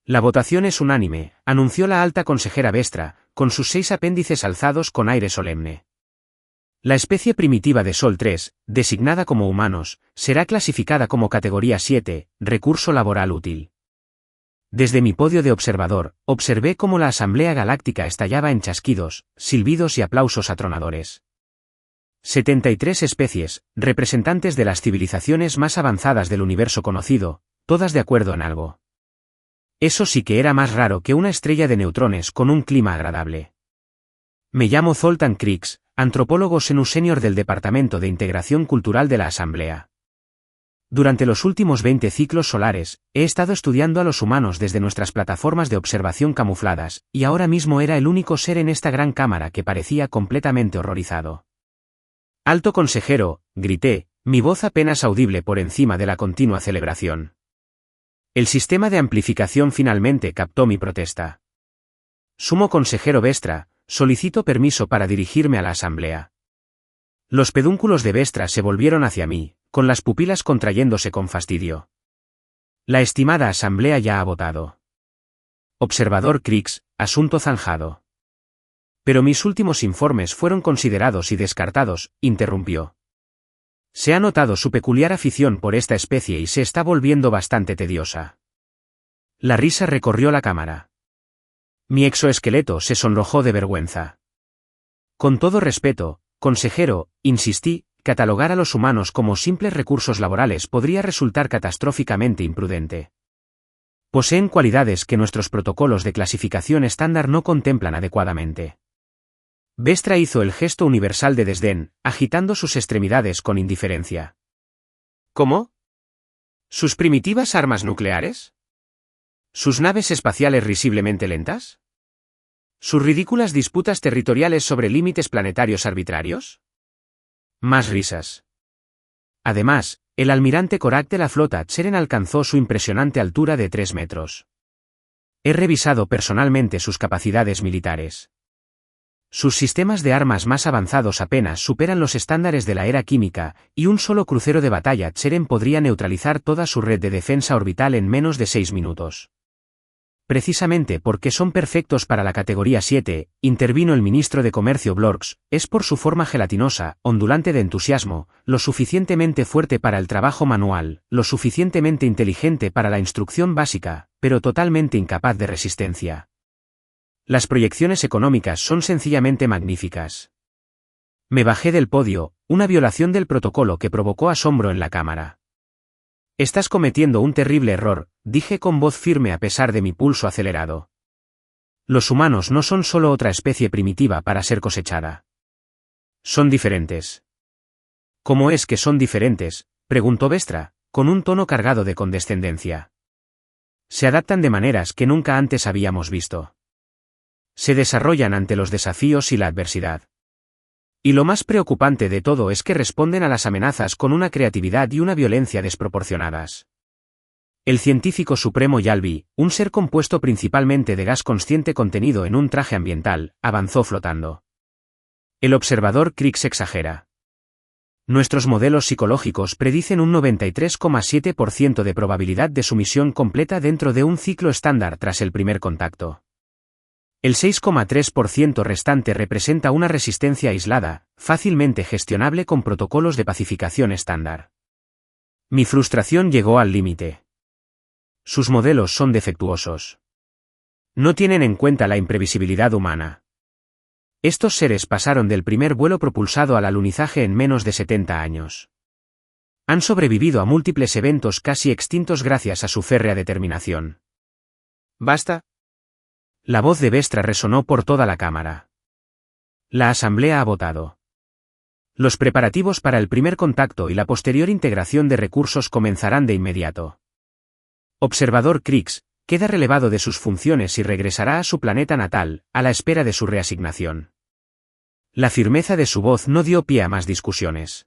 La votación es unánime, anunció la alta consejera Vestra, con sus 6 apéndices alzados con aire solemne. La especie primitiva de Sol 3, designada como humanos, será clasificada como categoría 7, recurso laboral útil. Desde mi podio de observador, observé cómo la Asamblea Galáctica estallaba en chasquidos, silbidos y aplausos atronadores. 73 especies, representantes de las civilizaciones más avanzadas del universo conocido, todas de acuerdo en algo. Eso sí que era más raro que una estrella de neutrones con un clima agradable. Me llamo Zoltan Krix, antropólogo senior del Departamento de Integración Cultural de la Asamblea. Durante los últimos 20 ciclos solares, he estado estudiando a los humanos desde nuestras plataformas de observación camufladas, y ahora mismo era el único ser en esta gran cámara que parecía completamente horrorizado. Alto consejero, grité, mi voz apenas audible por encima de la continua celebración. El sistema de amplificación finalmente captó mi protesta. Sumo consejero Vestra, solicito permiso para dirigirme a la asamblea. Los pedúnculos de Vestra se volvieron hacia mí, con las pupilas contrayéndose con fastidio. La estimada asamblea ya ha votado. Observador Krix, asunto zanjado. Pero mis últimos informes fueron considerados y descartados, interrumpió. Se ha notado su peculiar afición por esta especie y se está volviendo bastante tediosa. La risa recorrió la cámara. Mi exoesqueleto se sonrojó de vergüenza. Con todo respeto, consejero, insistí, catalogar a los humanos como simples recursos laborales podría resultar catastróficamente imprudente. Poseen cualidades que nuestros protocolos de clasificación estándar no contemplan adecuadamente. Vestra hizo el gesto universal de desdén, agitando sus extremidades con indiferencia. ¿Cómo? ¿Sus primitivas armas nucleares? ¿Sus naves espaciales risiblemente lentas? ¿Sus ridículas disputas territoriales sobre límites planetarios arbitrarios? Más risas. Además, el almirante Korak de la flota Tseren alcanzó su impresionante altura de 3 metros. He revisado personalmente sus capacidades militares. Sus sistemas de armas más avanzados apenas superan los estándares de la era química, y un solo crucero de batalla Tseren podría neutralizar toda su red de defensa orbital en menos de 6 minutos. Precisamente porque son perfectos para la categoría 7, intervino el ministro de Comercio Blorks, es por su forma gelatinosa, ondulante de entusiasmo, lo suficientemente fuerte para el trabajo manual, lo suficientemente inteligente para la instrucción básica, pero totalmente incapaz de resistencia. Las proyecciones económicas son sencillamente magníficas. Me bajé del podio, una violación del protocolo que provocó asombro en la cámara. Estás cometiendo un terrible error, dije con voz firme a pesar de mi pulso acelerado. Los humanos no son solo otra especie primitiva para ser cosechada. Son diferentes. ¿Cómo es que son diferentes?, preguntó Vestra, con un tono cargado de condescendencia. Se adaptan de maneras que nunca antes habíamos visto. Se desarrollan ante los desafíos y la adversidad. Y lo más preocupante de todo es que responden a las amenazas con una creatividad y una violencia desproporcionadas. El científico supremo Yalvi, un ser compuesto principalmente de gas consciente contenido en un traje ambiental, avanzó flotando. El observador Krix exagera. Nuestros modelos psicológicos predicen un 93,7% de probabilidad de sumisión completa dentro de un ciclo estándar tras el primer contacto. El 6,3% restante representa una resistencia aislada, fácilmente gestionable con protocolos de pacificación estándar. Mi frustración llegó al límite. Sus modelos son defectuosos. No tienen en cuenta la imprevisibilidad humana. Estos seres pasaron del primer vuelo propulsado al alunizaje en menos de 70 años. Han sobrevivido a múltiples eventos casi extintos gracias a su férrea determinación. ¿Basta? La voz de Vestra resonó por toda la cámara. La asamblea ha votado. Los preparativos para el primer contacto y la posterior integración de recursos comenzarán de inmediato. Observador Krix, queda relevado de sus funciones y regresará a su planeta natal, a la espera de su reasignación. La firmeza de su voz no dio pie a más discusiones.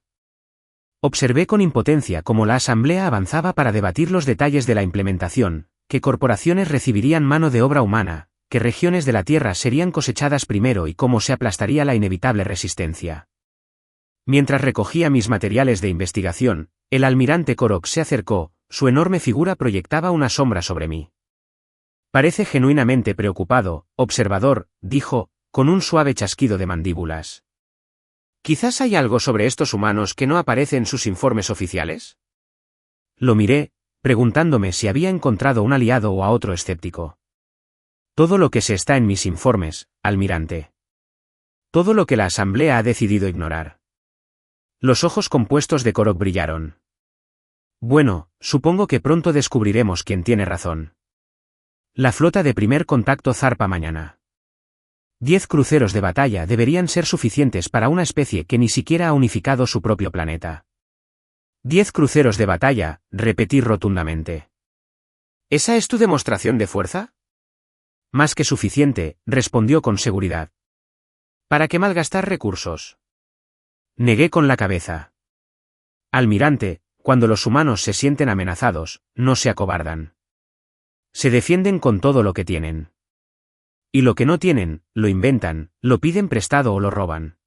Observé con impotencia cómo la asamblea avanzaba para debatir los detalles de la implementación, qué corporaciones recibirían mano de obra humana, qué regiones de la Tierra serían cosechadas primero y cómo se aplastaría la inevitable resistencia. Mientras recogía mis materiales de investigación, el almirante Korok se acercó, su enorme figura proyectaba una sombra sobre mí. Parece genuinamente preocupado, observador, dijo, con un suave chasquido de mandíbulas. ¿Quizás hay algo sobre estos humanos que no aparece en sus informes oficiales? Lo miré, preguntándome si había encontrado un aliado o a otro escéptico. Todo lo que se está en mis informes, almirante. Todo lo que la Asamblea ha decidido ignorar. Los ojos compuestos de Korok brillaron. Bueno, supongo que pronto descubriremos quién tiene razón. La flota de primer contacto zarpa mañana. 10 cruceros de batalla deberían ser suficientes para una especie que ni siquiera ha unificado su propio planeta. 10 cruceros de batalla, repetí rotundamente. ¿Esa es tu demostración de fuerza? Más que suficiente, respondió con seguridad. ¿Para qué malgastar recursos? Negué con la cabeza. Almirante, cuando los humanos se sienten amenazados, no se acobardan. Se defienden con todo lo que tienen. Y lo que no tienen, lo inventan, lo piden prestado o lo roban.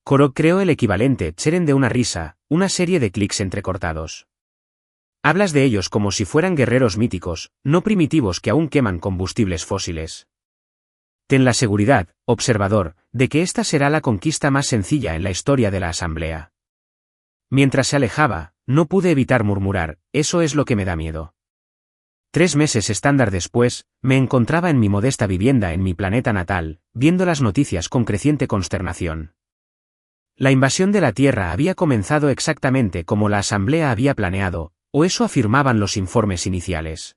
Korok creó el equivalente Tseren de una risa, una serie de clics entrecortados. Hablas de ellos como si fueran guerreros míticos, no primitivos que aún queman combustibles fósiles. Ten la seguridad, observador, de que esta será la conquista más sencilla en la historia de la Asamblea. Mientras se alejaba, no pude evitar murmurar, eso es lo que me da miedo. 3 meses estándar después, me encontraba en mi modesta vivienda en mi planeta natal, viendo las noticias con creciente consternación. La invasión de la Tierra había comenzado exactamente como la Asamblea había planeado, o eso afirmaban los informes iniciales.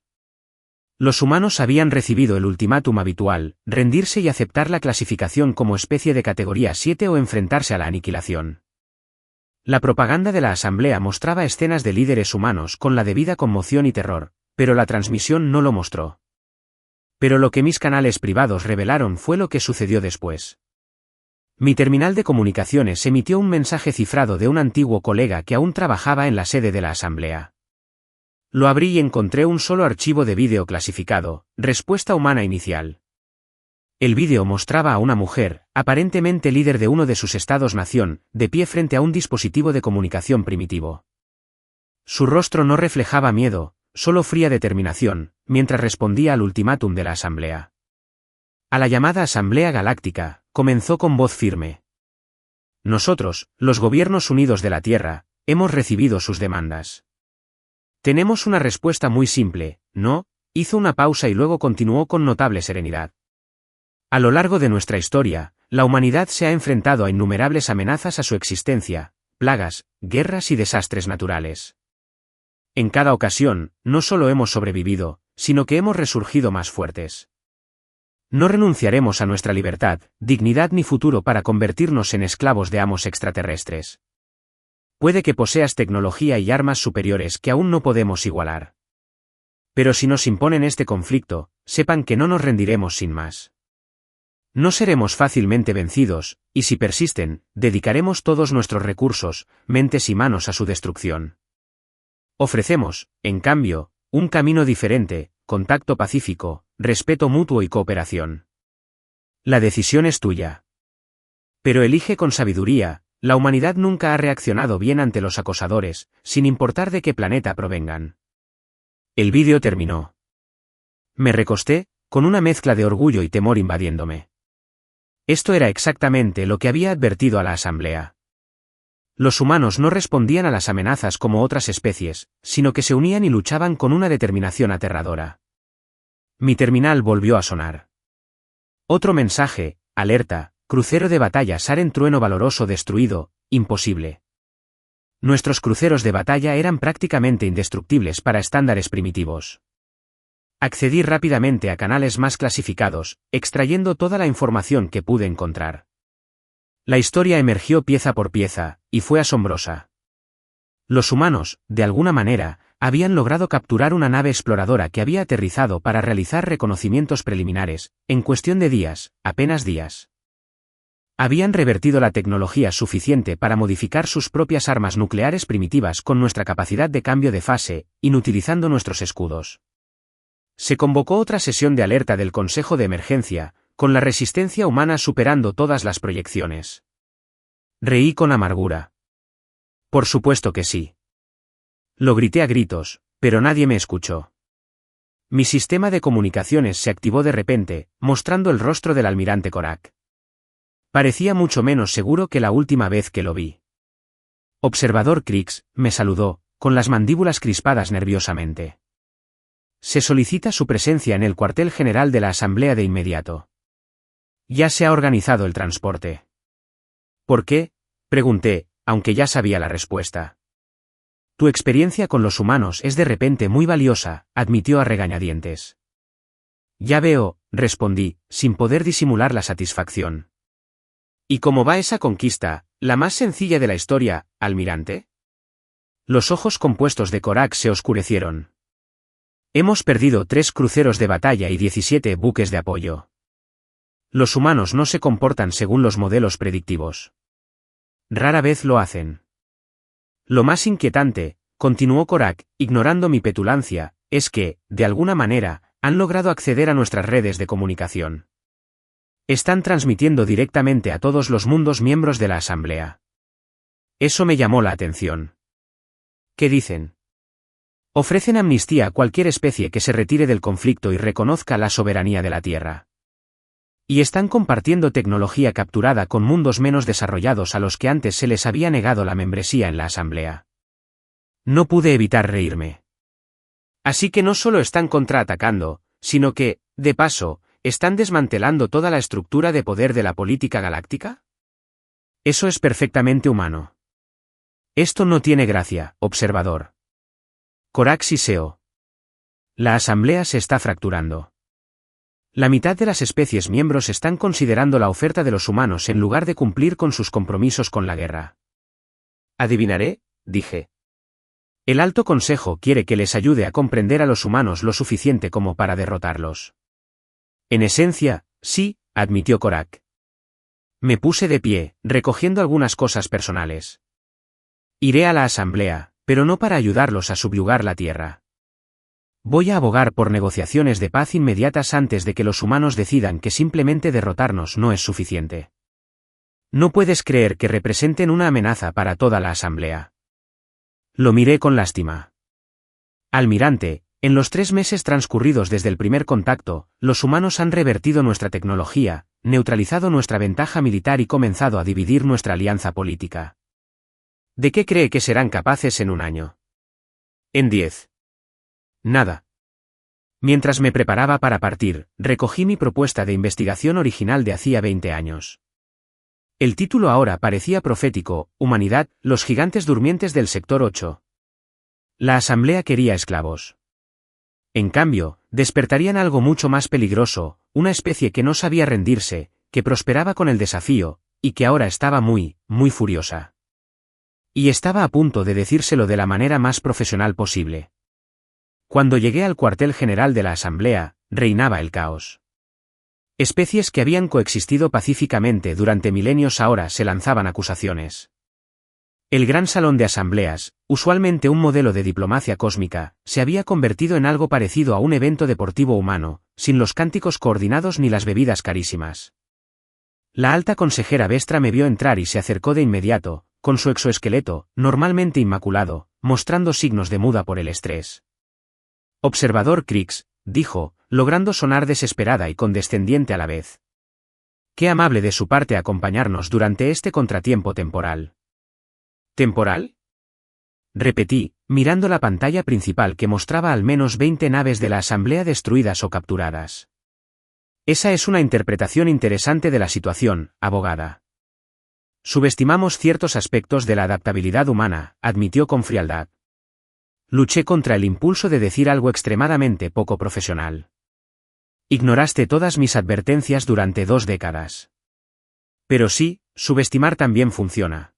Los humanos habían recibido el ultimátum habitual, rendirse y aceptar la clasificación como especie de categoría 7 o enfrentarse a la aniquilación. La propaganda de la Asamblea mostraba escenas de líderes humanos con la debida conmoción y terror, pero la transmisión no lo mostró. Pero lo que mis canales privados revelaron fue lo que sucedió después. Mi terminal de comunicaciones emitió un mensaje cifrado de un antiguo colega que aún trabajaba en la sede de la Asamblea. Lo abrí y encontré un solo archivo de vídeo clasificado, respuesta humana inicial. El vídeo mostraba a una mujer, aparentemente líder de uno de sus estados-nación, de pie frente a un dispositivo de comunicación primitivo. Su rostro no reflejaba miedo, solo fría determinación, mientras respondía al ultimátum de la Asamblea. A la llamada Asamblea Galáctica, comenzó con voz firme. Nosotros, los Gobiernos Unidos de la Tierra, hemos recibido sus demandas. Tenemos una respuesta muy simple, ¿no? Hizo una pausa y luego continuó con notable serenidad. A lo largo de nuestra historia, la humanidad se ha enfrentado a innumerables amenazas a su existencia, plagas, guerras y desastres naturales. En cada ocasión, no solo hemos sobrevivido, sino que hemos resurgido más fuertes. No renunciaremos a nuestra libertad, dignidad ni futuro para convertirnos en esclavos de amos extraterrestres. Puede que poseas tecnología y armas superiores que aún no podemos igualar. Pero si nos imponen este conflicto, sepan que no nos rendiremos sin más. No seremos fácilmente vencidos, y si persisten, dedicaremos todos nuestros recursos, mentes y manos a su destrucción. Ofrecemos, en cambio, un camino diferente, contacto pacífico, respeto mutuo y cooperación. La decisión es tuya. Pero elige con sabiduría. La humanidad nunca ha reaccionado bien ante los acosadores, sin importar de qué planeta provengan. El vídeo terminó. Me recosté, con una mezcla de orgullo y temor invadiéndome. Esto era exactamente lo que había advertido a la Asamblea. Los humanos no respondían a las amenazas como otras especies, sino que se unían y luchaban con una determinación aterradora. Mi terminal volvió a sonar. Otro mensaje, alerta. Crucero de batalla Saren Trueno valoroso destruido, imposible. Nuestros cruceros de batalla eran prácticamente indestructibles para estándares primitivos. Accedí rápidamente a canales más clasificados, extrayendo toda la información que pude encontrar. La historia emergió pieza por pieza, y fue asombrosa. Los humanos, de alguna manera, habían logrado capturar una nave exploradora que había aterrizado para realizar reconocimientos preliminares, en cuestión de días, apenas días. Habían revertido la tecnología suficiente para modificar sus propias armas nucleares primitivas con nuestra capacidad de cambio de fase, inutilizando nuestros escudos. Se convocó otra sesión de alerta del Consejo de Emergencia, con la resistencia humana superando todas las proyecciones. Reí con amargura. Por supuesto que sí. Lo grité a gritos, pero nadie me escuchó. Mi sistema de comunicaciones se activó de repente, mostrando el rostro del almirante Korak. Parecía mucho menos seguro que la última vez que lo vi. Observador Krix, me saludó, con las mandíbulas crispadas nerviosamente. Se solicita su presencia en el cuartel general de la Asamblea de inmediato. Ya se ha organizado el transporte. ¿Por qué? Pregunté, aunque ya sabía la respuesta. Tu experiencia con los humanos es de repente muy valiosa, admitió a regañadientes. Ya veo, respondí, sin poder disimular la satisfacción. ¿Y cómo va esa conquista, la más sencilla de la historia, almirante? Los ojos compuestos de Korak se oscurecieron. Hemos perdido 3 cruceros de batalla y 17 buques de apoyo. Los humanos no se comportan según los modelos predictivos. Rara vez lo hacen. Lo más inquietante, continuó Korak, ignorando mi petulancia, es que, de alguna manera, han logrado acceder a nuestras redes de comunicación. Están transmitiendo directamente a todos los mundos miembros de la Asamblea. Eso me llamó la atención. ¿Qué dicen? Ofrecen amnistía a cualquier especie que se retire del conflicto y reconozca la soberanía de la Tierra. Y están compartiendo tecnología capturada con mundos menos desarrollados a los que antes se les había negado la membresía en la Asamblea. No pude evitar reírme. Así que no solo están contraatacando, sino que, de paso, ¿están desmantelando toda la estructura de poder de la política galáctica? Eso es perfectamente humano. Esto no tiene gracia, observador. Korak siseó. La Asamblea se está fracturando. La mitad de las especies miembros están considerando la oferta de los humanos en lugar de cumplir con sus compromisos con la guerra. Adivinaré, dije. El Alto Consejo quiere que les ayude a comprender a los humanos lo suficiente como para derrotarlos. En esencia, sí, admitió Korak. Me puse de pie, recogiendo algunas cosas personales. Iré a la Asamblea, pero no para ayudarlos a subyugar la Tierra. Voy a abogar por negociaciones de paz inmediatas antes de que los humanos decidan que simplemente derrotarnos no es suficiente. No puedes creer que representen una amenaza para toda la Asamblea. Lo miré con lástima. Almirante, en los 3 meses transcurridos desde el primer contacto, los humanos han revertido nuestra tecnología, neutralizado nuestra ventaja militar y comenzado a dividir nuestra alianza política. ¿De qué cree que serán capaces en un año? En 10. Nada. Mientras me preparaba para partir, recogí mi propuesta de investigación original de hacía 20 años. El título ahora parecía profético: Humanidad, los gigantes durmientes del sector 8. La Asamblea quería esclavos. En cambio, despertarían algo mucho más peligroso, una especie que no sabía rendirse, que prosperaba con el desafío, y que ahora estaba muy furiosa. Y estaba a punto de decírselo de la manera más profesional posible. Cuando llegué al cuartel general de la Asamblea, reinaba el caos. Especies que habían coexistido pacíficamente durante milenios ahora se lanzaban acusaciones. El gran salón de asambleas, usualmente un modelo de diplomacia cósmica, se había convertido en algo parecido a un evento deportivo humano, sin los cánticos coordinados ni las bebidas carísimas. La alta consejera Vestra me vio entrar y se acercó de inmediato, con su exoesqueleto, normalmente inmaculado, mostrando signos de muda por el estrés. Observador Krix, dijo, logrando sonar desesperada y condescendiente a la vez. Qué amable de su parte acompañarnos durante este contratiempo temporal. ¿Temporal? Repetí, mirando la pantalla principal que mostraba al menos 20 naves de la Asamblea destruidas o capturadas. Esa es una interpretación interesante de la situación, abogada. Subestimamos ciertos aspectos de la adaptabilidad humana, admitió con frialdad. Luché contra el impulso de decir algo extremadamente poco profesional. Ignoraste todas mis advertencias durante 2 décadas. Pero sí, subestimar también funciona.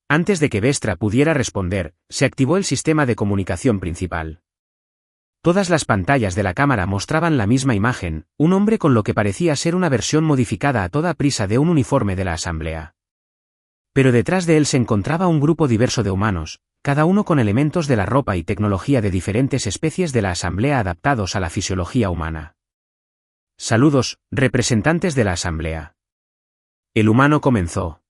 Antes de que Vestra pudiera responder, se activó el sistema de comunicación principal. Todas las pantallas de la cámara mostraban la misma imagen, un hombre con lo que parecía ser una versión modificada a toda prisa de un uniforme de la Asamblea. Pero detrás de él se encontraba un grupo diverso de humanos, cada uno con elementos de la ropa y tecnología de diferentes especies de la Asamblea adaptados a la fisiología humana. Saludos, representantes de la Asamblea. El humano comenzó.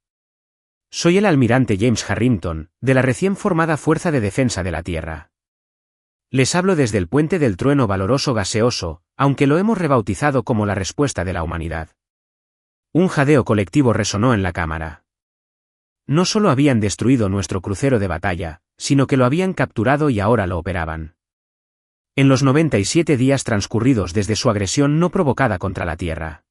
Soy el almirante James Harrington, de la recién formada Fuerza de Defensa de la Tierra. Les hablo desde el puente del trueno valoroso gaseoso, aunque lo hemos rebautizado como la respuesta de la humanidad. Un jadeo colectivo resonó en la cámara. No solo habían destruido nuestro crucero de batalla, sino que lo habían capturado y ahora lo operaban. En los 97 días transcurridos desde su agresión no provocada contra la Tierra.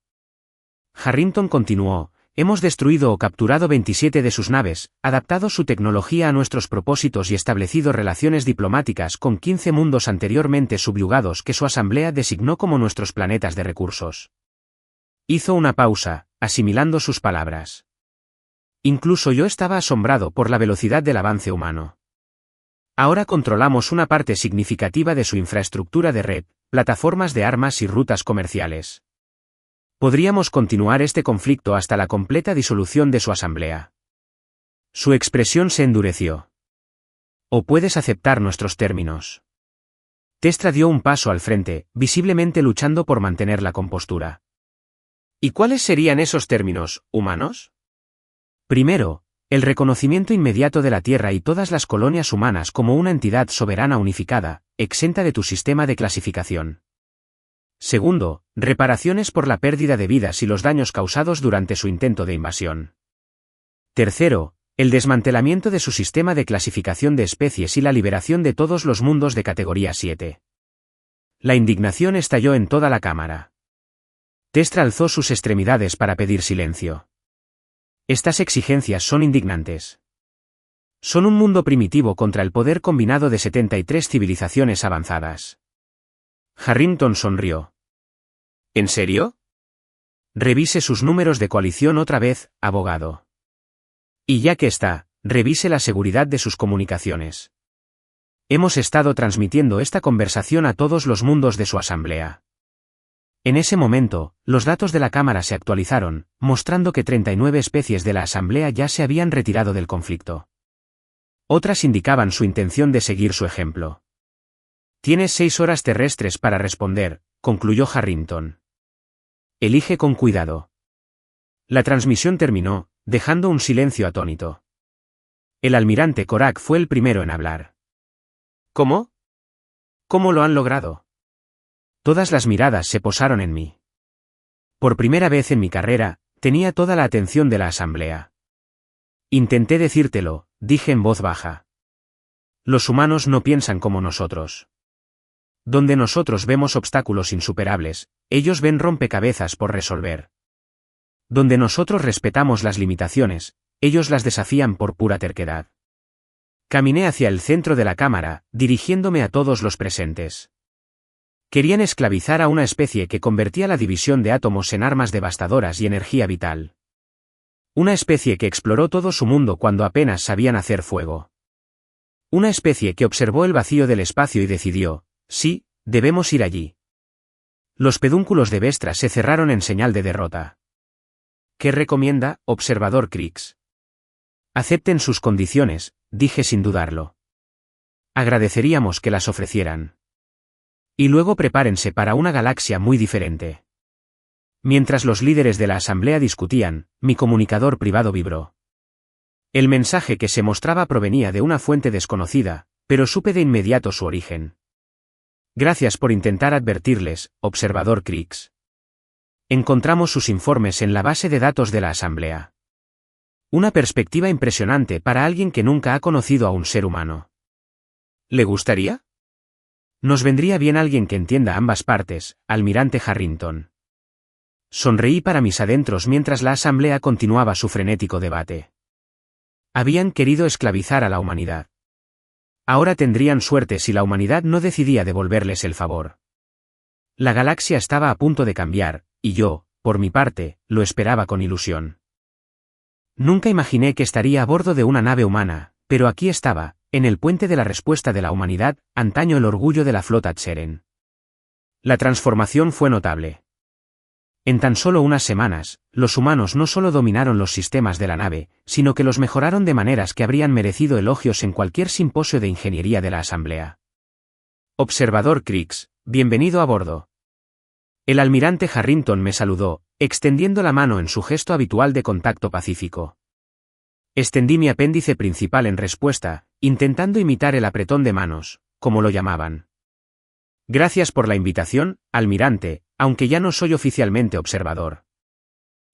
Harrington continuó, hemos destruido o capturado 27 de sus naves, adaptado su tecnología a nuestros propósitos y establecido relaciones diplomáticas con 15 mundos anteriormente subyugados que su asamblea designó como nuestros planetas de recursos. Hizo una pausa, asimilando sus palabras. Incluso yo estaba asombrado por la velocidad del avance humano. Ahora controlamos una parte significativa de su infraestructura de red, plataformas de armas y rutas comerciales. Podríamos continuar este conflicto hasta la completa disolución de su asamblea. Su expresión se endureció. ¿O puedes aceptar nuestros términos? Testra dio un paso al frente, visiblemente luchando por mantener la compostura. ¿Y cuáles serían esos términos, humanos? Primero, el reconocimiento inmediato de la Tierra y todas las colonias humanas como una entidad soberana unificada, exenta de tu sistema de clasificación. Segundo, reparaciones por la pérdida de vidas y los daños causados durante su intento de invasión. Tercero, el desmantelamiento de su sistema de clasificación de especies y la liberación de todos los mundos de categoría 7. La indignación estalló en toda la cámara. Testra alzó sus extremidades para pedir silencio. Estas exigencias son indignantes. Son un mundo primitivo contra el poder combinado de 73 civilizaciones avanzadas. Harrington sonrió. ¿En serio? Revise sus números de coalición otra vez, abogado. Y ya que está, revise la seguridad de sus comunicaciones. Hemos estado transmitiendo esta conversación a todos los mundos de su asamblea. En ese momento, los datos de la cámara se actualizaron, mostrando que 39 especies de la asamblea ya se habían retirado del conflicto. Otras indicaban su intención de seguir su ejemplo. Tienes 6 horas terrestres para responder, concluyó Harrington. Elige con cuidado. La transmisión terminó, dejando un silencio atónito. El almirante Korak fue el primero en hablar. ¿Cómo? ¿Cómo lo han logrado? Todas las miradas se posaron en mí. Por primera vez en mi carrera, tenía toda la atención de la asamblea. Intenté decírtelo, dije en voz baja. Los humanos no piensan como nosotros. Donde nosotros vemos obstáculos insuperables, ellos ven rompecabezas por resolver. Donde nosotros respetamos las limitaciones, ellos las desafían por pura terquedad. Caminé hacia el centro de la cámara, dirigiéndome a todos los presentes. Querían esclavizar a una especie que convertía la división de átomos en armas devastadoras y energía vital. Una especie que exploró todo su mundo cuando apenas sabían hacer fuego. Una especie que observó el vacío del espacio y decidió, sí, debemos ir allí. Los pedúnculos de Vestra se cerraron en señal de derrota. ¿Qué recomienda, observador Krix? Acepten sus condiciones, dije sin dudarlo. Agradeceríamos que las ofrecieran. Y luego prepárense para una galaxia muy diferente. Mientras los líderes de la asamblea discutían, mi comunicador privado vibró. El mensaje que se mostraba provenía de una fuente desconocida, pero supe de inmediato su origen. Gracias por intentar advertirles, observador Krix. Encontramos sus informes en la base de datos de la asamblea. Una perspectiva impresionante para alguien que nunca ha conocido a un ser humano. ¿Le gustaría? Nos vendría bien alguien que entienda ambas partes, almirante Harrington. Sonreí para mis adentros mientras la asamblea continuaba su frenético debate. Habían querido esclavizar a la humanidad. Ahora tendrían suerte si la humanidad no decidía devolverles el favor. La galaxia estaba a punto de cambiar, y yo, por mi parte, lo esperaba con ilusión. Nunca imaginé que estaría a bordo de una nave humana, pero aquí estaba, en el puente de la respuesta de la humanidad, antaño el orgullo de la flota Tseren. La transformación fue notable. En tan solo unas semanas, los humanos no solo dominaron los sistemas de la nave, sino que los mejoraron de maneras que habrían merecido elogios en cualquier simposio de ingeniería de la asamblea. Observador Krix, bienvenido a bordo. El almirante Harrington me saludó, extendiendo la mano en su gesto habitual de contacto pacífico. Extendí mi apéndice principal en respuesta, intentando imitar el apretón de manos, como lo llamaban. Gracias por la invitación, almirante, aunque ya no soy oficialmente observador.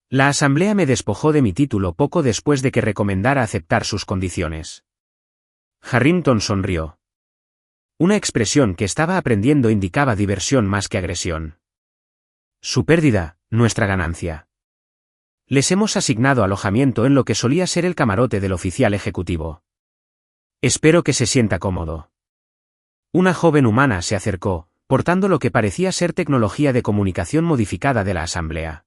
La Asamblea me despojó de mi título poco después de que recomendara aceptar sus condiciones. Harrington sonrió. Una expresión que estaba aprendiendo indicaba diversión más que agresión. Su pérdida, nuestra ganancia. Les hemos asignado alojamiento en lo que solía ser el camarote del oficial ejecutivo. Espero que se sienta cómodo. Una joven humana se acercó, portando lo que parecía ser tecnología de comunicación modificada de la Asamblea.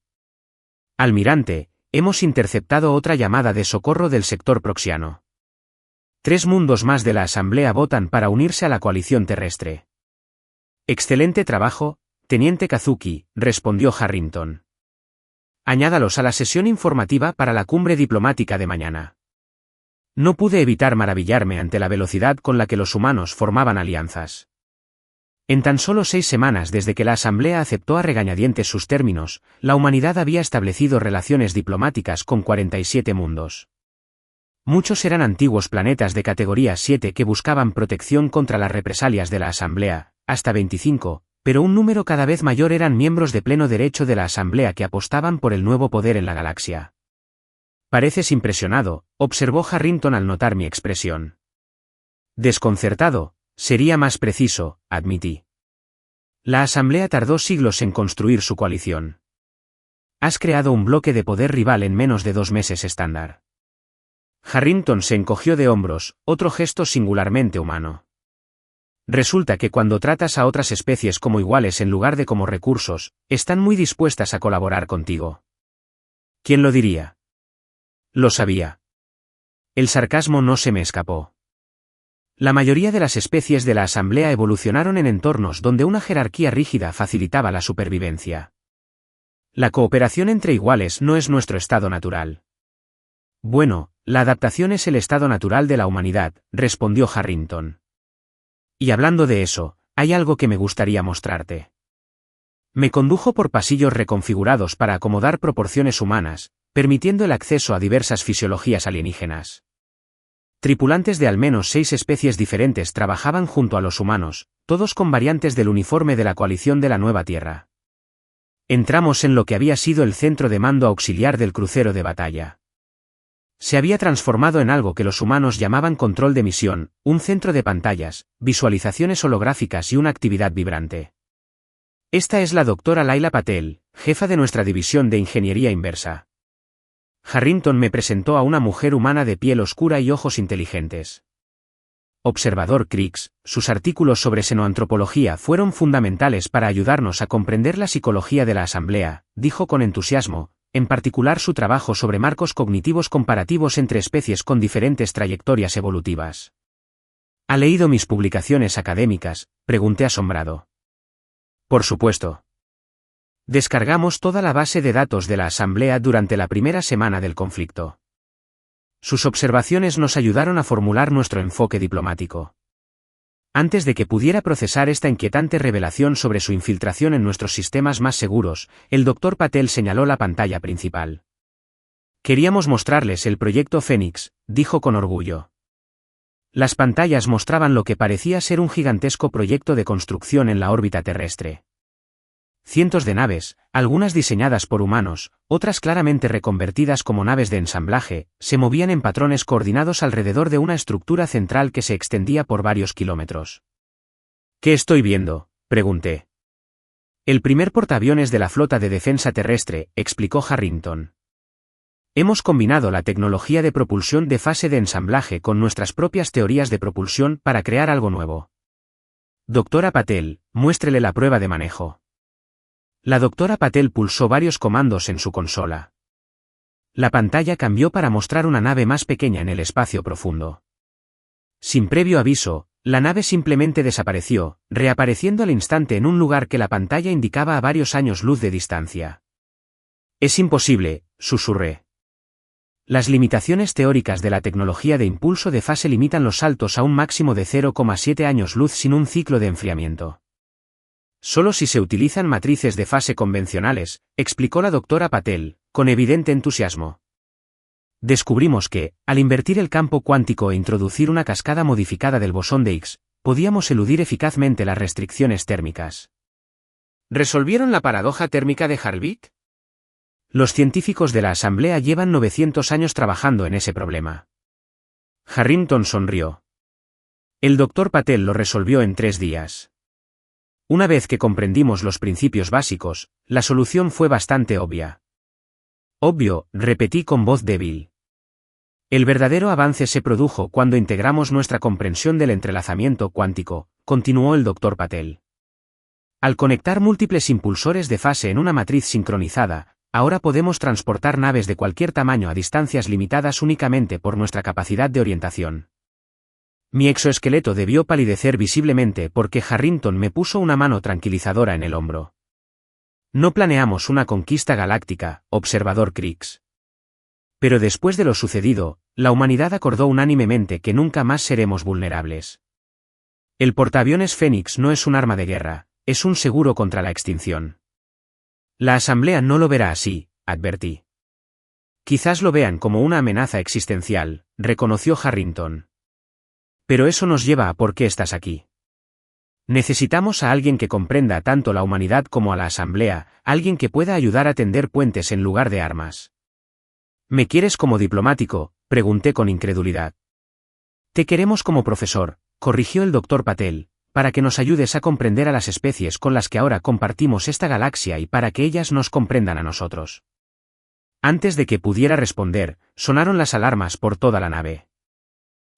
Almirante, hemos interceptado otra llamada de socorro del sector proxiano. 3 mundos más de la Asamblea votan para unirse a la coalición terrestre. Excelente trabajo, Teniente Kazuki, respondió Harrington. Añádalos a la sesión informativa para la cumbre diplomática de mañana. No pude evitar maravillarme ante la velocidad con la que los humanos formaban alianzas. En tan solo 6 semanas desde que la Asamblea aceptó a regañadientes sus términos, la humanidad había establecido relaciones diplomáticas con 47 mundos. Muchos eran antiguos planetas de categoría 7 que buscaban protección contra las represalias de la Asamblea, hasta 25, pero un número cada vez mayor eran miembros de pleno derecho de la Asamblea que apostaban por el nuevo poder en la galaxia. Pareces impresionado, observó Harrington al notar mi expresión. Desconcertado, sería más preciso, admití. La Asamblea tardó siglos en construir su coalición. Has creado un bloque de poder rival en menos de 2 meses estándar. Harrington se encogió de hombros, otro gesto singularmente humano. Resulta que cuando tratas a otras especies como iguales en lugar de como recursos, están muy dispuestas a colaborar contigo. ¿Quién lo diría? Lo sabía. El sarcasmo no se me escapó. La mayoría de las especies de la Asamblea evolucionaron en entornos donde una jerarquía rígida facilitaba la supervivencia. La cooperación entre iguales no es nuestro estado natural. Bueno, la adaptación es el estado natural de la humanidad, respondió Harrington. Y hablando de eso, hay algo que me gustaría mostrarte. Me condujo por pasillos reconfigurados para acomodar proporciones humanas, permitiendo el acceso a diversas fisiologías alienígenas. Tripulantes de al menos 6 especies diferentes trabajaban junto a los humanos, todos con variantes del uniforme de la coalición de la Nueva Tierra. Entramos en lo que había sido el centro de mando auxiliar del crucero de batalla. Se había transformado en algo que los humanos llamaban control de misión, un centro de pantallas, visualizaciones holográficas y una actividad vibrante. Esta es la doctora Laila Patel, jefa de nuestra división de ingeniería inversa. Harrington me presentó a una mujer humana de piel oscura y ojos inteligentes. Observador Crix, sus artículos sobre xenoantropología fueron fundamentales para ayudarnos a comprender la psicología de la Asamblea, dijo con entusiasmo, en particular su trabajo sobre marcos cognitivos comparativos entre especies con diferentes trayectorias evolutivas. ¿Ha leído mis publicaciones académicas?, pregunté asombrado. Por supuesto. Descargamos toda la base de datos de la Asamblea durante la primera semana del conflicto. Sus observaciones nos ayudaron a formular nuestro enfoque diplomático. Antes de que pudiera procesar esta inquietante revelación sobre su infiltración en nuestros sistemas más seguros, el Dr. Patel señaló la pantalla principal. Queríamos mostrarles el proyecto Fénix, dijo con orgullo. Las pantallas mostraban lo que parecía ser un gigantesco proyecto de construcción en la órbita terrestre. Cientos de naves, algunas diseñadas por humanos, otras claramente reconvertidas como naves de ensamblaje, se movían en patrones coordinados alrededor de una estructura central que se extendía por varios kilómetros. ¿Qué estoy viendo?, pregunté. El primer portaaviones de la flota de defensa terrestre, explicó Harrington. Hemos combinado la tecnología de propulsión de fase de ensamblaje con nuestras propias teorías de propulsión para crear algo nuevo. Doctora Patel, muéstrele la prueba de manejo. La doctora Patel pulsó varios comandos en su consola. La pantalla cambió para mostrar una nave más pequeña en el espacio profundo. Sin previo aviso, la nave simplemente desapareció, reapareciendo al instante en un lugar que la pantalla indicaba a varios años luz de distancia. Es imposible, susurré. Las limitaciones teóricas de la tecnología de impulso de fase limitan los saltos a un máximo de 0,7 años luz sin un ciclo de enfriamiento. Solo si se utilizan matrices de fase convencionales, explicó la doctora Patel, con evidente entusiasmo. Descubrimos que, al invertir el campo cuántico e introducir una cascada modificada del bosón de Higgs, podíamos eludir eficazmente las restricciones térmicas. ¿Resolvieron la paradoja térmica de Hurlbut? Los científicos de la Asamblea llevan 900 años trabajando en ese problema. Harrington sonrió. El Dr. Patel lo resolvió en 3 días. Una vez que comprendimos los principios básicos, la solución fue bastante obvia. Obvio, repetí con voz débil. El verdadero avance se produjo cuando integramos nuestra comprensión del entrelazamiento cuántico, continuó el Dr. Patel. Al conectar múltiples impulsores de fase en una matriz sincronizada, ahora podemos transportar naves de cualquier tamaño a distancias limitadas únicamente por nuestra capacidad de orientación. Mi exoesqueleto debió palidecer visiblemente porque Harrington me puso una mano tranquilizadora en el hombro. No planeamos una conquista galáctica, observador Crix. Pero después de lo sucedido, la humanidad acordó unánimemente que nunca más seremos vulnerables. El portaaviones Fénix no es un arma de guerra, es un seguro contra la extinción. La Asamblea no lo verá así, advertí. Quizás lo vean como una amenaza existencial, reconoció Harrington. Pero eso nos lleva a por qué estás aquí. Necesitamos a alguien que comprenda tanto la humanidad como a la Asamblea, alguien que pueda ayudar a tender puentes en lugar de armas. ¿Me quieres como diplomático?, pregunté con incredulidad. Te queremos como profesor, corrigió el Dr. Patel, para que nos ayudes a comprender a las especies con las que ahora compartimos esta galaxia y para que ellas nos comprendan a nosotros. Antes de que pudiera responder, sonaron las alarmas por toda la nave.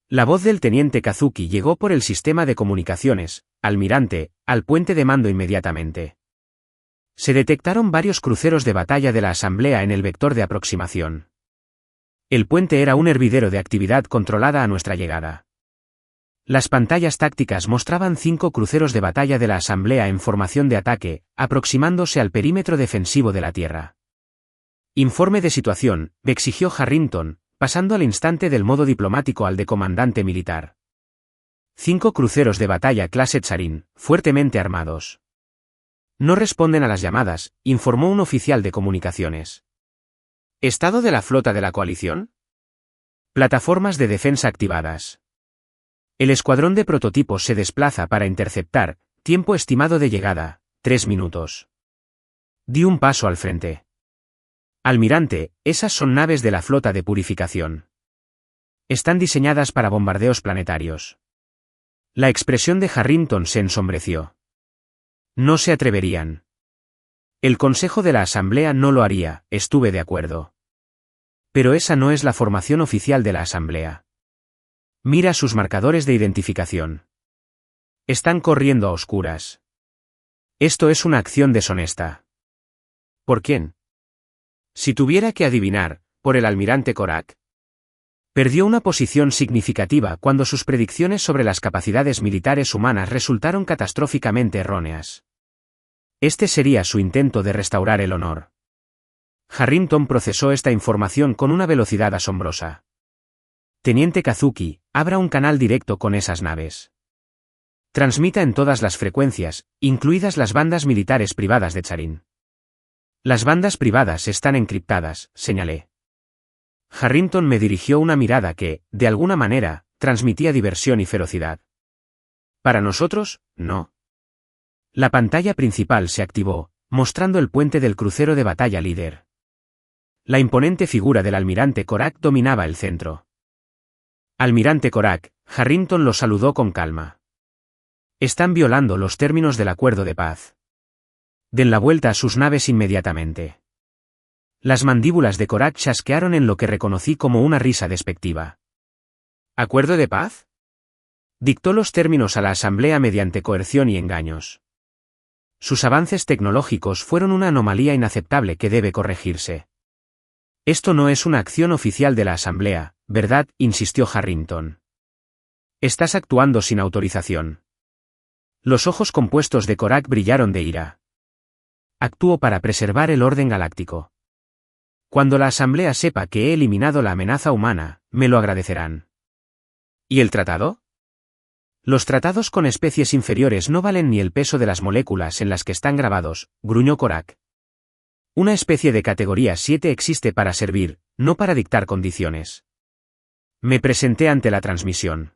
La voz del teniente Kazuki llegó por el sistema de comunicaciones, almirante, al puente de mando inmediatamente. Se detectaron varios cruceros de batalla de la Asamblea en el vector de aproximación. El puente era un hervidero de actividad controlada a nuestra llegada. Las pantallas tácticas mostraban 5 cruceros de batalla de la Asamblea en formación de ataque, aproximándose al perímetro defensivo de la Tierra. Informe de situación, exigió Harrington, pasando al instante del modo diplomático al de comandante militar. 5 cruceros de batalla clase Tsarín, fuertemente armados. No responden a las llamadas, informó un oficial de comunicaciones. ¿Estado de la flota de la coalición? Plataformas de defensa activadas. El escuadrón de prototipos se desplaza para interceptar, tiempo estimado de llegada, 3 minutos. Di un paso al frente. Almirante, esas son naves de la flota de purificación. Están diseñadas para bombardeos planetarios. La expresión de Harrington se ensombreció. No se atreverían. El Consejo de la Asamblea no lo haría, estuve de acuerdo. Pero esa no es la formación oficial de la Asamblea. Mira sus marcadores de identificación. Están corriendo a oscuras. Esto es una acción deshonesta. ¿Por quién? Si tuviera que adivinar, por el almirante Korak. Perdió una posición significativa cuando sus predicciones sobre las capacidades militares humanas resultaron catastróficamente erróneas. Este sería su intento de restaurar el honor. Harrington procesó esta información con una velocidad asombrosa. Teniente Kazuki, abra un canal directo con esas naves. Transmita en todas las frecuencias, incluidas las bandas militares privadas de Tsarín. Las bandas privadas están encriptadas, señalé. Harrington me dirigió una mirada que, de alguna manera, transmitía diversión y ferocidad. Para nosotros, no. La pantalla principal se activó, mostrando el puente del crucero de batalla líder. La imponente figura del almirante Korak dominaba el centro. Almirante Korak, Harrington lo saludó con calma. Están violando los términos del acuerdo de paz. Den la vuelta a sus naves inmediatamente. Las mandíbulas de Korak chasquearon en lo que reconocí como una risa despectiva. ¿Acuerdo de paz? Dictó los términos a la Asamblea mediante coerción y engaños. Sus avances tecnológicos fueron una anomalía inaceptable que debe corregirse. Esto no es una acción oficial de la Asamblea, ¿verdad?, insistió Harrington. Estás actuando sin autorización. Los ojos compuestos de Korak brillaron de ira. Actúo para preservar el orden galáctico. Cuando la Asamblea sepa que he eliminado la amenaza humana, me lo agradecerán. ¿Y el tratado? Los tratados con especies inferiores no valen ni el peso de las moléculas en las que están grabados, gruñó Korak. Una especie de categoría 7 existe para servir, no para dictar condiciones. Me presenté ante la transmisión.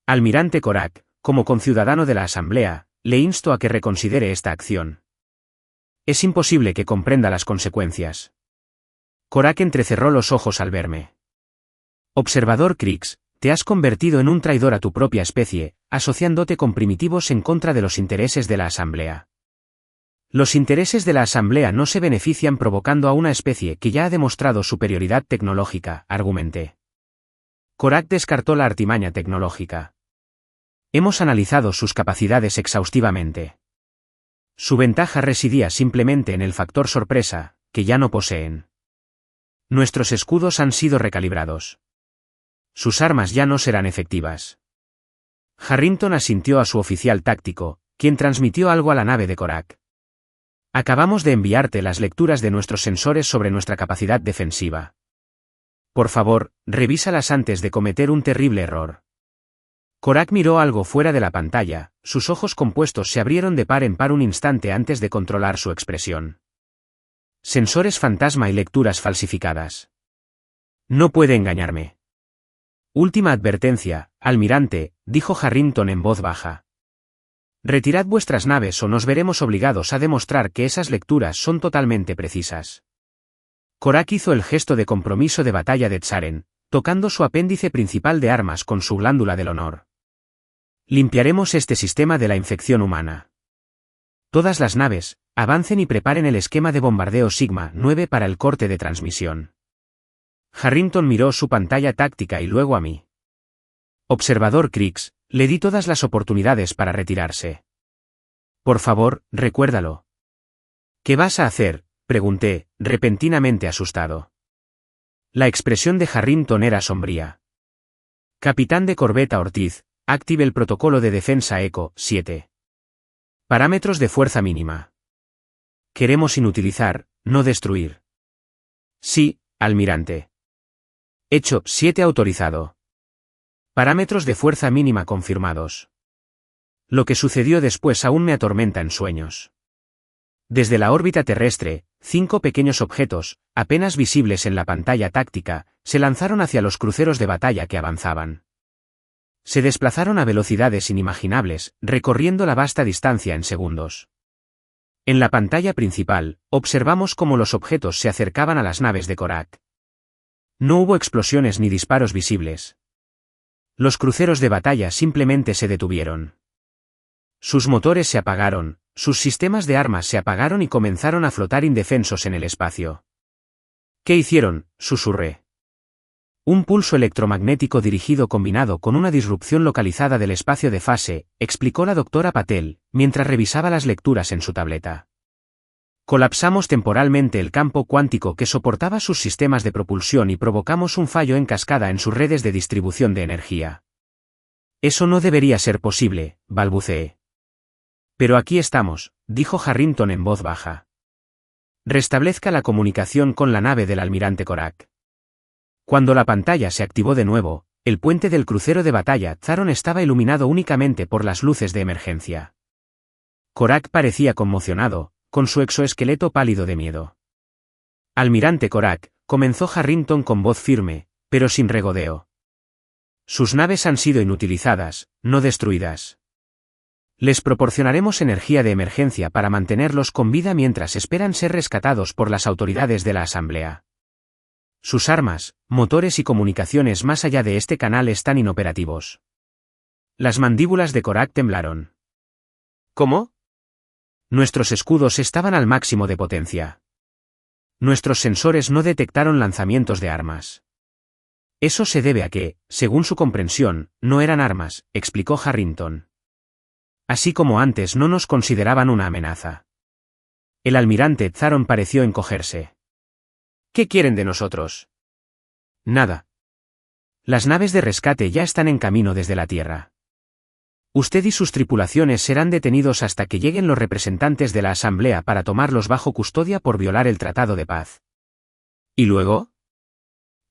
Almirante Korak, como conciudadano de la Asamblea, le insto a que reconsidere esta acción. Es imposible que comprenda las consecuencias. Korak entrecerró los ojos al verme. Observador Krix, te has convertido en un traidor a tu propia especie, asociándote con primitivos en contra de los intereses de la Asamblea. Los intereses de la Asamblea no se benefician provocando a una especie que ya ha demostrado superioridad tecnológica, argumenté. Korak descartó la artimaña tecnológica. Hemos analizado sus capacidades exhaustivamente. Su ventaja residía simplemente en el factor sorpresa, que ya no poseen. Nuestros escudos han sido recalibrados. Sus armas ya no serán efectivas. Harrington asintió a su oficial táctico, quien transmitió algo a la nave de Korak. Acabamos de enviarte las lecturas de nuestros sensores sobre nuestra capacidad defensiva. Por favor, revísalas antes de cometer un terrible error. Korak miró algo fuera de la pantalla, sus ojos compuestos se abrieron de par en par un instante antes de controlar su expresión. Sensores fantasma y lecturas falsificadas. No puede engañarme. Última advertencia, almirante, dijo Harrington en voz baja. Retirad vuestras naves o nos veremos obligados a demostrar que esas lecturas son totalmente precisas. Korak hizo el gesto de compromiso de batalla de Tsaren, tocando su apéndice principal de armas con su glándula del honor. Limpiaremos este sistema de la infección humana. Todas las naves, avancen y preparen el esquema de bombardeo Sigma 9 para el corte de transmisión. Harrington miró su pantalla táctica y luego a mí. Observador Krix, le di todas las oportunidades para retirarse. Por favor, recuérdalo. ¿Qué vas a hacer?, pregunté, repentinamente asustado. La expresión de Harrington era sombría. Capitán de corbeta Ortiz, active el protocolo de defensa ECO 7. Parámetros de fuerza mínima. Queremos inutilizar, no destruir. Sí, almirante. Hecho 7 autorizado. Parámetros de fuerza mínima confirmados. Lo que sucedió después aún me atormenta en sueños. Desde la órbita terrestre, 5 pequeños objetos, apenas visibles en la pantalla táctica, se lanzaron hacia los cruceros de batalla que avanzaban. Se desplazaron a velocidades inimaginables, recorriendo la vasta distancia en segundos. En la pantalla principal, observamos cómo los objetos se acercaban a las naves de Korak. No hubo explosiones ni disparos visibles. Los cruceros de batalla simplemente se detuvieron. Sus motores se apagaron, sus sistemas de armas se apagaron y comenzaron a flotar indefensos en el espacio. ¿Qué hicieron?, susurré. Un pulso electromagnético dirigido combinado con una disrupción localizada del espacio de fase, explicó la doctora Patel, mientras revisaba las lecturas en su tableta. Colapsamos temporalmente el campo cuántico que soportaba sus sistemas de propulsión y provocamos un fallo en cascada en sus redes de distribución de energía. Eso no debería ser posible, balbuceé. Pero aquí estamos, dijo Harrington en voz baja. Restablezca la comunicación con la nave del almirante Korak. Cuando la pantalla se activó de nuevo, el puente del crucero de batalla Tsaron estaba iluminado únicamente por las luces de emergencia. Korak parecía conmocionado, con su exoesqueleto pálido de miedo. Almirante Korak, comenzó Harrington con voz firme, pero sin regodeo. Sus naves han sido inutilizadas, no destruidas. Les proporcionaremos energía de emergencia para mantenerlos con vida mientras esperan ser rescatados por las autoridades de la Asamblea. Sus armas, motores y comunicaciones más allá de este canal están inoperativos. Las mandíbulas de Korak temblaron. ¿Cómo? Nuestros escudos estaban al máximo de potencia. Nuestros sensores no detectaron lanzamientos de armas. Eso se debe a que, según su comprensión, no eran armas, explicó Harrington. Así como antes no nos consideraban una amenaza. El almirante Tsaron pareció encogerse. ¿Qué quieren de nosotros? Nada. Las naves de rescate ya están en camino desde la Tierra. Usted y sus tripulaciones serán detenidos hasta que lleguen los representantes de la Asamblea para tomarlos bajo custodia por violar el Tratado de Paz. ¿Y luego?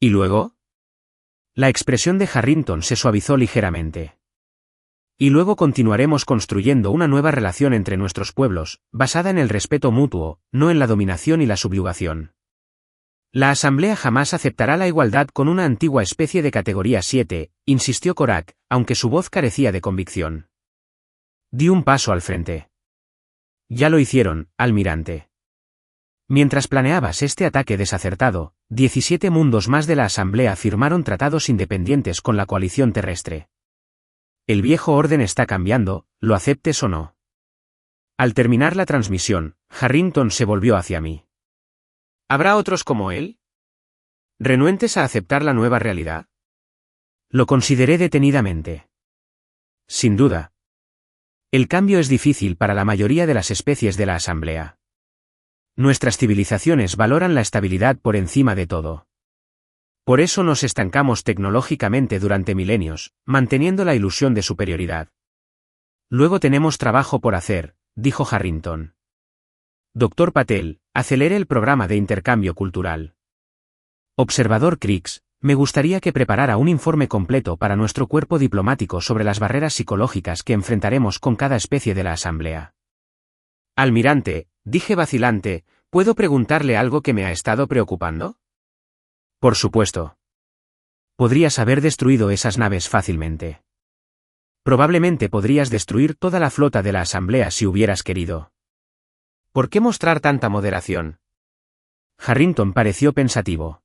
¿Y luego? La expresión de Harrington se suavizó ligeramente. Y luego continuaremos construyendo una nueva relación entre nuestros pueblos, basada en el respeto mutuo, no en la dominación y la subyugación. La Asamblea jamás aceptará la igualdad con una antigua especie de categoría 7, insistió Korak, aunque su voz carecía de convicción. Di un paso al frente. Ya lo hicieron, almirante. Mientras planeabas este ataque desacertado, 17 mundos más de la Asamblea firmaron tratados independientes con la coalición terrestre. El viejo orden está cambiando, lo aceptes o no. Al terminar la transmisión, Harrington se volvió hacia mí. ¿Habrá otros como él? ¿Renuentes a aceptar la nueva realidad? Lo consideré detenidamente. Sin duda. El cambio es difícil para la mayoría de las especies de la Asamblea. Nuestras civilizaciones valoran la estabilidad por encima de todo. Por eso nos estancamos tecnológicamente durante milenios, manteniendo la ilusión de superioridad. Luego tenemos trabajo por hacer, dijo Harrington. Dr. Patel, acelere el programa de intercambio cultural. Observador Crix, me gustaría que preparara un informe completo para nuestro cuerpo diplomático sobre las barreras psicológicas que enfrentaremos con cada especie de la Asamblea. Almirante, dije vacilante, ¿puedo preguntarle algo que me ha estado preocupando? Por supuesto. Podrías haber destruido esas naves fácilmente. Probablemente podrías destruir toda la flota de la Asamblea si hubieras querido. ¿Por qué mostrar tanta moderación? Harrington pareció pensativo.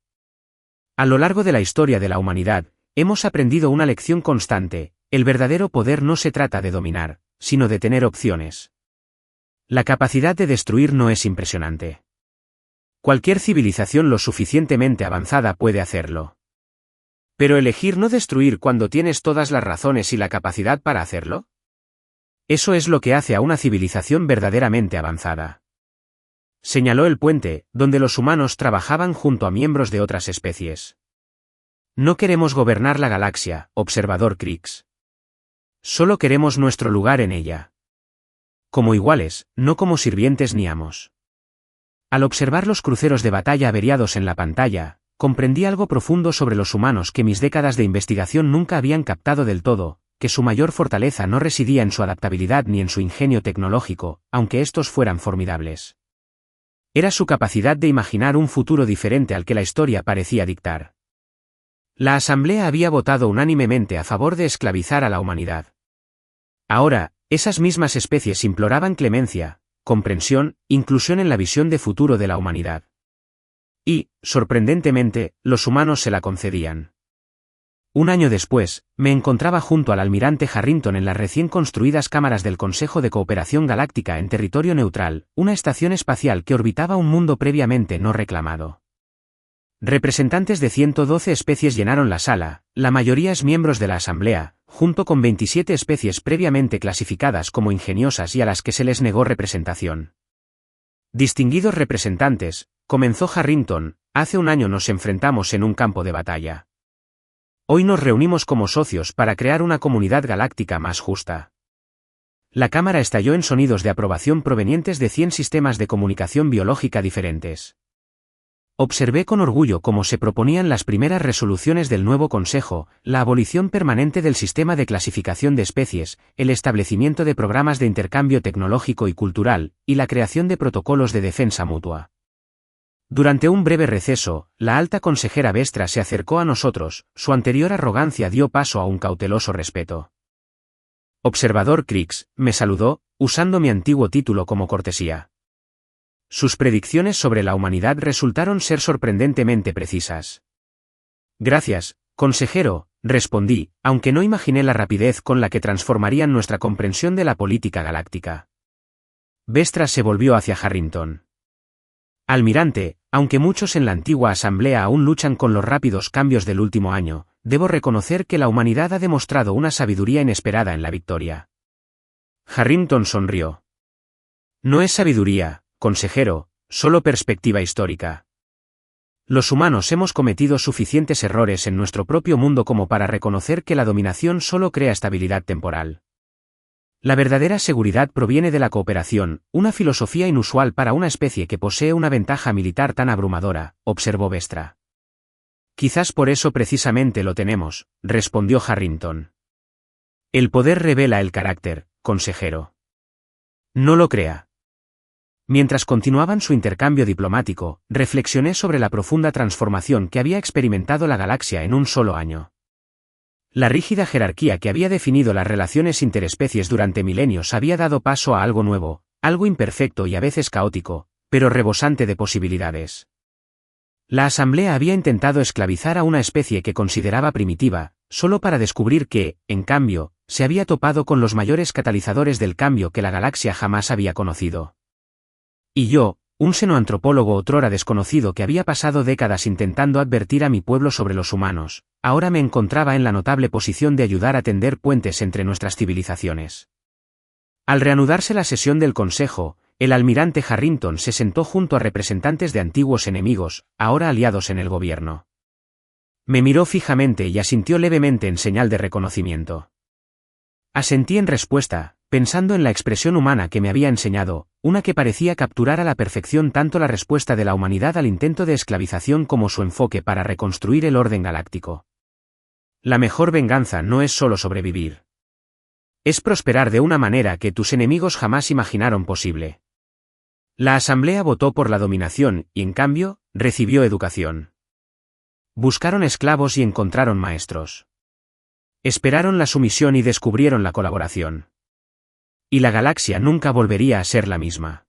A lo largo de la historia de la humanidad, hemos aprendido una lección constante: el verdadero poder no se trata de dominar, sino de tener opciones. La capacidad de destruir no es impresionante. Cualquier civilización lo suficientemente avanzada puede hacerlo. Pero elegir no destruir cuando tienes todas las razones y la capacidad para hacerlo. Eso es lo que hace a una civilización verdaderamente avanzada. Señaló el puente, donde los humanos trabajaban junto a miembros de otras especies. No queremos gobernar la galaxia, observador Crix. Solo queremos nuestro lugar en ella. Como iguales, no como sirvientes ni amos. Al observar los cruceros de batalla averiados en la pantalla, comprendí algo profundo sobre los humanos que mis décadas de investigación nunca habían captado del todo, que su mayor fortaleza no residía en su adaptabilidad ni en su ingenio tecnológico, aunque estos fueran formidables. Era su capacidad de imaginar un futuro diferente al que la historia parecía dictar. La Asamblea había votado unánimemente a favor de esclavizar a la humanidad. Ahora, esas mismas especies imploraban clemencia, comprensión, inclusión en la visión de futuro de la humanidad. Y, sorprendentemente, los humanos se la concedían. Un año después, me encontraba junto al almirante Harrington en las recién construidas cámaras del Consejo de Cooperación Galáctica en territorio neutral, una estación espacial que orbitaba un mundo previamente no reclamado. Representantes de 112 especies llenaron la sala, la mayoría es miembros de la Asamblea, junto con 27 especies previamente clasificadas como ingeniosas y a las que se les negó representación. Distinguidos representantes, comenzó Harrington, hace un año nos enfrentamos en un campo de batalla. Hoy nos reunimos como socios para crear una comunidad galáctica más justa. La cámara estalló en sonidos de aprobación provenientes de 100 sistemas de comunicación biológica diferentes. Observé con orgullo cómo se proponían las primeras resoluciones del nuevo Consejo, la abolición permanente del sistema de clasificación de especies, el establecimiento de programas de intercambio tecnológico y cultural, y la creación de protocolos de defensa mutua. Durante un breve receso, la alta consejera Vestra se acercó a nosotros, su anterior arrogancia dio paso a un cauteloso respeto. Observador Crix, me saludó, usando mi antiguo título como cortesía. Sus predicciones sobre la humanidad resultaron ser sorprendentemente precisas. Gracias, consejero, respondí, aunque no imaginé la rapidez con la que transformarían nuestra comprensión de la política galáctica. Vestra se volvió hacia Harrington. Almirante, aunque muchos en la antigua Asamblea aún luchan con los rápidos cambios del último año, debo reconocer que la humanidad ha demostrado una sabiduría inesperada en la victoria. Harrington sonrió. No es sabiduría, consejero, solo perspectiva histórica. Los humanos hemos cometido suficientes errores en nuestro propio mundo como para reconocer que la dominación solo crea estabilidad temporal. La verdadera seguridad proviene de la cooperación, una filosofía inusual para una especie que posee una ventaja militar tan abrumadora, observó Vestra. Quizás por eso precisamente lo tenemos, respondió Harrington. El poder revela el carácter, consejero. No lo crea. Mientras continuaban su intercambio diplomático, reflexioné sobre la profunda transformación que había experimentado la galaxia en un solo año. La rígida jerarquía que había definido las relaciones interespecies durante milenios había dado paso a algo nuevo, algo imperfecto y a veces caótico, pero rebosante de posibilidades. La Asamblea había intentado esclavizar a una especie que consideraba primitiva, solo para descubrir que, en cambio, se había topado con los mayores catalizadores del cambio que la galaxia jamás había conocido. Y yo, un xenoantropólogo otrora desconocido que había pasado décadas intentando advertir a mi pueblo sobre los humanos, ahora me encontraba en la notable posición de ayudar a tender puentes entre nuestras civilizaciones. Al reanudarse la sesión del Consejo, el almirante Harrington se sentó junto a representantes de antiguos enemigos, ahora aliados en el gobierno. Me miró fijamente y asintió levemente en señal de reconocimiento. Asentí en respuesta, pensando en la expresión humana que me había enseñado, una que parecía capturar a la perfección tanto la respuesta de la humanidad al intento de esclavización como su enfoque para reconstruir el orden galáctico. La mejor venganza no es solo sobrevivir. Es prosperar de una manera que tus enemigos jamás imaginaron posible. La Asamblea votó por la dominación y, en cambio, recibió educación. Buscaron esclavos y encontraron maestros. Esperaron la sumisión y descubrieron la colaboración. Y la galaxia nunca volvería a ser la misma.